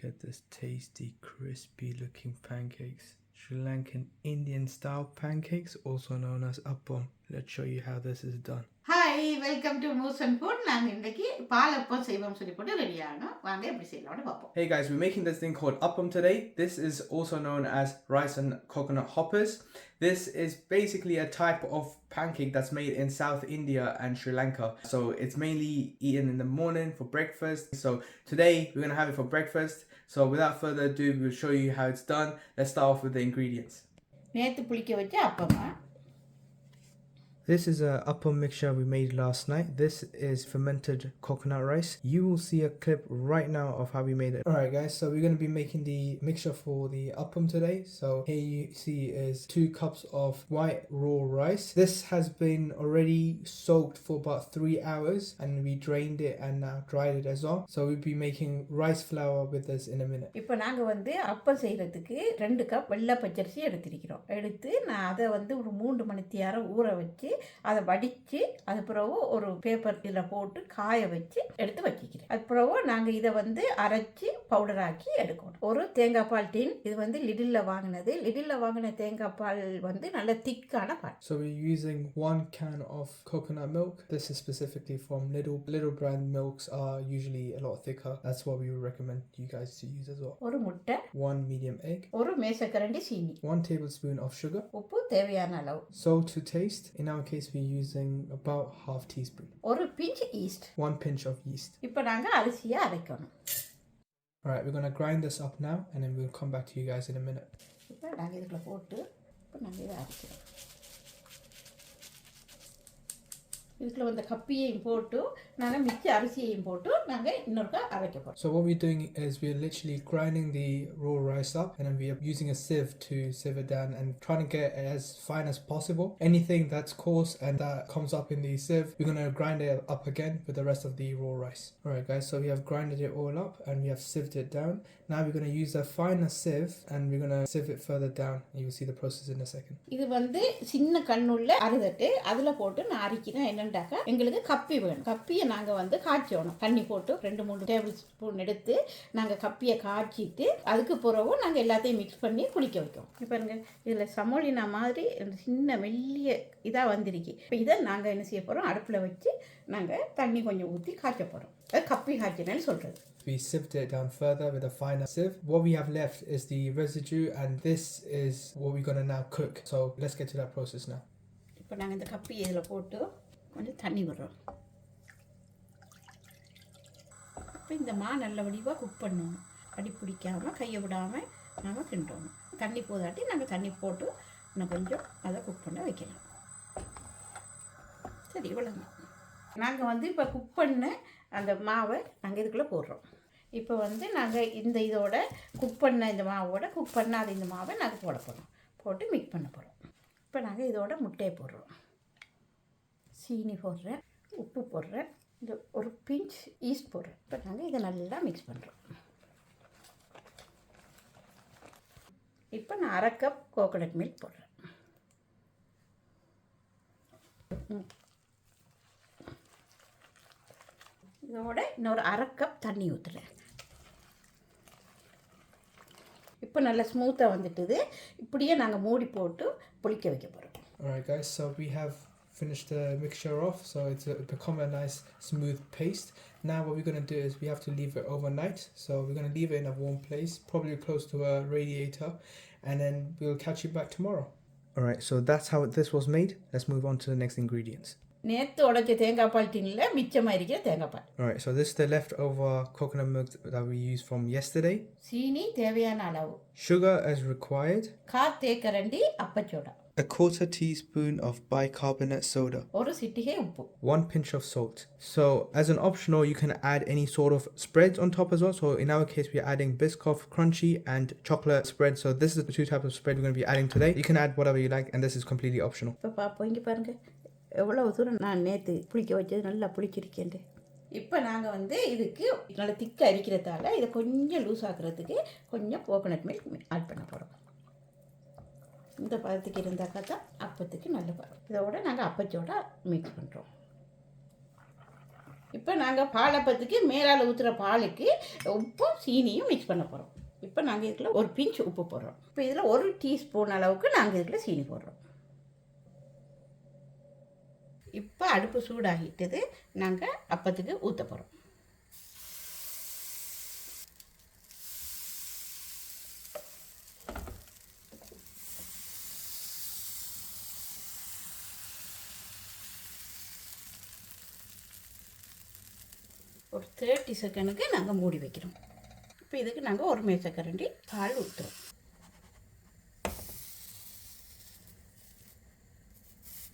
at this tasty, crispy looking pancakes. Sri Lankan Indian style pancakes, also known as Appam. Let's show you how this is done. Hi, welcome to Muson Foods. நாங்க இன்னைக்கு Palappam செய்வோம் சொல்லி போட்டு ready ஆனோம். வாங்க எப்படி செய்யலாம்னு பாப்போம். Hey guys, we're making this thing called Appam today. This is also known as rice and coconut hoppers. This is basically a type of pancake that's made in South India and Sri Lanka. So it's mainly eaten in the morning for breakfast. So today we're going to have it for breakfast. So without further ado, we'll show you how it's done. Let's start off with the ingredients. நேத்து புளிக்க வச்ச அப்பமா. This is a appam mixture we made last night. This is fermented coconut rice. You will see a clip right now of how we made it. Alright guys, so we're going to be making the mixture for the appam today. So here you see is 2 cups of white raw rice. This has been already soaked for about 3 hours and we drained it and now dried it as well. So we'll be making rice flour with this in a minute. இப்போ நாங்க வந்து அப்பம் செய்யறதுக்கு 2 cup வெள்ளை பச்சரிசி எடுத்துக்கிறோம். எடுத்து நான் அதை வந்து ஒரு 3 மணி நேரம் ஊற வச்சு அதை வடித்து அது பிறகு ஒரு பேப்பர் இதில் போட்டு காய வச்சு எடுத்து வச்சுக்கிறேன். அது பிறகு நாங்கள் இதை வந்து அரைச்சி பவுடர் ஆக்கி எடுக்கணும். ஒரு தேங்காய் பால் டீன், இது வந்து லிடில் வாங்கினது. லிடில் வாங்கின தேங்காய் பால் வந்து நல்ல திக்கான பால். So we're using 1 can of coconut milk. This is specifically from Little brand milks are usually a lot thicker. That's what we would recommend you guys to use as well. ஒரு முட்டை, 1 medium egg, ஒரு மேசக்கரண்டி சீனி, 1 tablespoon of sugar, உப்பு தேவையான அளவு, salt to taste. In our case we're using about half teaspoon, ஒரு pinch east, 1 pinch of yeast. இப்போ நாங்கள் அரிசியை அரைக்கணும். Alright, we're going to grind this up now and then we'll come back to you guys in a minute. இப்போ நாங்கள் இதுக்குள்ள போட்டு இப்போ நாங்கள் இதை அரைக்கிறோம். இதுக்குள்ள வந்து கப்பியையும் போட்டு நாங்கள் மிச்ச அரிசியையும் போட்டு நாங்கள் இன்னொருக்கா அரைக்க போகிறோம். So what we're doing is we're literally grinding the raw rice up and then we're using a sieve to sieve it down and trying to get it as fine as possible. Anything that's coarse and that comes up in the sieve, we're going to grind it up again with the rest of the raw rice. Alright guys, so we have grinded it all up and we have sieved it down. Now we're going to use a finer sieve and we're going to sieve it further down. You will see the process in a second. இது வந்து சின்ன கண்ணுள்ள அறுதட்டு அதில் போட்டு நான் அரைக்கிறேன். என்னண்டாக்கா எங்களுக்கு கப்பி வேணும். கப்பியை நாங்கள் வந்து காய்ச்சணும். தண்ணி போட்டு 2-3 டேபிள் ஸ்பூன் எடுத்து நாங்கள் கப்பியை காய்ச்சிட்டு அதுக்கு பிறகு நாங்கள் எல்லாத்தையும் மிக்ஸ் பண்ணி குளிக்க வைக்கோம். இப்போ பாருங்க இதில் சமோலினா மாதிரி சின்ன மெல்லிய இதாக வந்திருக்கு. இப்போ இதை நாங்கள் என்ன செய்ய போகிறோம், அடுப்பில் வச்சு நாங்கள் தண்ணி கொஞ்சம் ஊற்றி காய்ச்ச போகிறோம். அது கப்பி காய்ச்சினு சொல்கிறது. We sieved it down further with a finer sieve. What we have left is the residue and this is what we're going to now cook. So let's get to that process now. இப்போ நாங்கள் இந்த கப்பி இதில் போட்டு கொஞ்சம் தண்ணி விடுறோம். இப்போ இந்த நல்ல வடிவாக குக் பண்ணணும். அடி பிடிக்காமல் கையை விடாமல் நாங்கள் கிண்டணும். தண்ணி போதாட்டி நாங்கள் தண்ணி போட்டு இன்னும் கொஞ்சம் அதை குக் பண்ண வைக்கலாம். சரி, இவ்வளோங்க. நாங்கள் வந்து இப்போ குக் பண்ண அந்த மாவை நாங்கள் இதுக்குள்ளே போடுறோம். இப்போ வந்து நாங்கள் இந்த இதோட குக் பண்ண இந்த மாவோட குக் பண்ணாத இந்த மாவை நாங்கள் போட போகிறோம். போட்டு மிக்ஸ் பண்ண போகிறோம். இப்போ நாங்கள் இதோட முட்டையை போடுறோம். சீனி போடுறேன், உப்பு போடுறேன், இந்த ஒரு பிஞ்ச் ஈஸ்ட் போடுறேன். இப்போ நாங்கள் இதை நல்லா மிக்ஸ் பண்ணுறோம். இப்போ நான் 1/2 கப் கோகோனட் மில்க் போடுறேன். இதோட இன்னொரு 1/2 கப் தண்ணி ஊற்றுறேன். இப்போ நல்லா ஸ்மூத்தாக வந்துட்டுது. இப்படியே நாங்கள் மூடி போட்டு புளிக்க வைக்க போகிறோம். Alright guys, so we have finished the mixture off, so it's become a nice smooth paste. Now what we're going to do is we have to leave it overnight. So we're going to leave it in a warm place, probably close to a radiator, and then we'll catch you back tomorrow. Alright, so that's how this was made. Let's move on to the next ingredients. நேற்று உடைச்ச தேங்காய் பால் டின்னில் மிச்சமாக இருக்கிற தேங்காய் பால். Alright, so this is the leftover coconut milk that we used from yesterday. சீனி தேவையான அளவு. Sugar as required. 1/4 தேக்கரண்டி அப்பச்சோடா. 1/4 teaspoon of bicarbonate soda. ஒரு சிட்டிகை உப்பு. 1 pinch of salt. So as an optional, you can add any sort of spreads on top as well. So in our case, we're adding Biscoff crunchy and chocolate spread. So this is the 2 types of spread we're going to be adding today. You can add whatever you like and this is completely optional. இப்போ பார்ப்போம், இங்கே பாருங்க எவ்வளோ தூரம் நான் நேற்று புளிக்க வச்சது நல்லா புளிச்சிருக்கேன். இப்போ நாங்கள் வந்து இதுக்கு நல்லா திக்காக அரிக்கிறதால இதை கொஞ்சம் லூஸ் ஆக்குறதுக்கு கொஞ்சம் கோகோனட் மில்க் ஆட் பண்ண போகிறோம். இந்த பதத்துக்கு இருந்தாக்கா தான் அப்பத்துக்கு நல்ல பதம். இதோட நாங்கள் அப்பச்சோட மிக்ஸ் பண்ணுறோம். இப்போ நாங்கள் பாலப்பத்துக்கு மேலால் ஊற்றுற பாலுக்கு உப்பும் சீனியும் மிக்ஸ் பண்ண போகிறோம். இப்போ நாங்கள் இதில் ஒரு பிஞ்ச் உப்பு போடுறோம். இப்போ இதில் 1 டீஸ்பூன் அளவுக்கு நாங்கள் இதில் சீனி போடுறோம். இப்போ அடுப்பு சூடாகிட்டது, நாங்கள் அப்பத்துக்கு ஊற்ற போகிறோம். ஒரு 30 செகண்டுக்கு நாங்கள் மூடி வைக்கிறோம். இப்போ இதுக்கு நாங்கள் ஒரு மேசக்கரண்டி பால் ஊற்றுறோம்.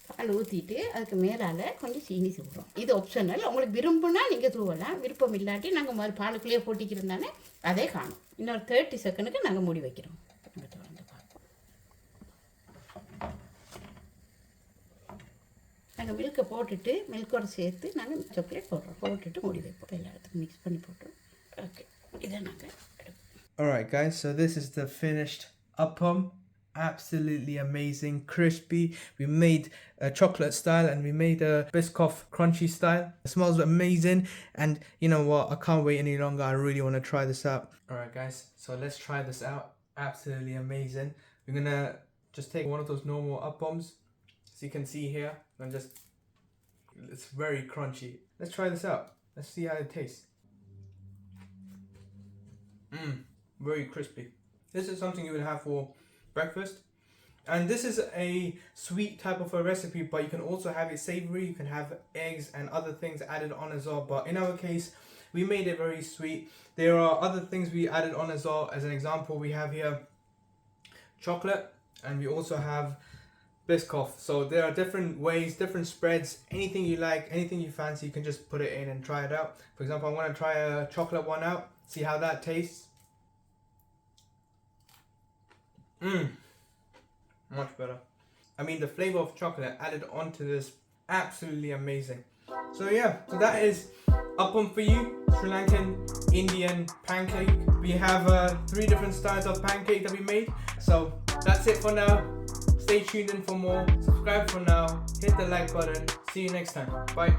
பால் ஊற்றிட்டு அதுக்கு மேலால் கொஞ்சம் சீனி தூவுறோம். இது ஆப்ஷனல், உங்களுக்கு விரும்புனா நீங்கள் தூவலாம், விருப்பம் இல்லாட்டி நாங்கள் முதல் பாலுக்குள்ளேயே போட்டிக்கிறதானே அதே காணும். இன்னொரு 30 செகண்டுக்கு நாங்கள் மூடி வைக்கிறோம். நாங்கள் மில்கை போட்டுட்டு மில்கோட சேர்த்து நாங்கள் சாக்லேட் போட்டுட்டு மூடி வைப்போம். எல்லா இடத்துக்கும் மிக்ஸ் பண்ணி போட்டுருவோம். ஓகே, இதை நாங்கள் எடுப்போம். Alright guys, so this is the finished appam. Absolutely amazing, crispy. We made a chocolate style and we made a biscoff crunchy style. It smells amazing, and you know what, I can't wait any longer. I really want to try this out. Alright guys, so let's try this out. Absolutely amazing. We're gonna just take one of those normal appams, as you can see here, and just, it's very crunchy. Let's try this out. Let's see how it tastes. Very crispy. This is something you would have for breakfast, and this is a sweet type of a recipe, but you can also have it savoury. You can have eggs and other things added on as well, but in our case we made it very sweet. There are other things we added on as well. As an example, we have here chocolate, and we also have biscoff. So there are different ways, different spreads, anything you like, anything you fancy, you can just put it in and try it out. For example, I'm going to try a chocolate one out, see how that tastes. Much better. I mean, the flavor of chocolate added onto this, absolutely amazing. So yeah, so that is appam for you, Sri Lankan Indian pancake. We have 3 different styles of pancake that we made. So that's it for now. Stay tuned in for more. Subscribe for now. Hit the like button. See you next time. Bye.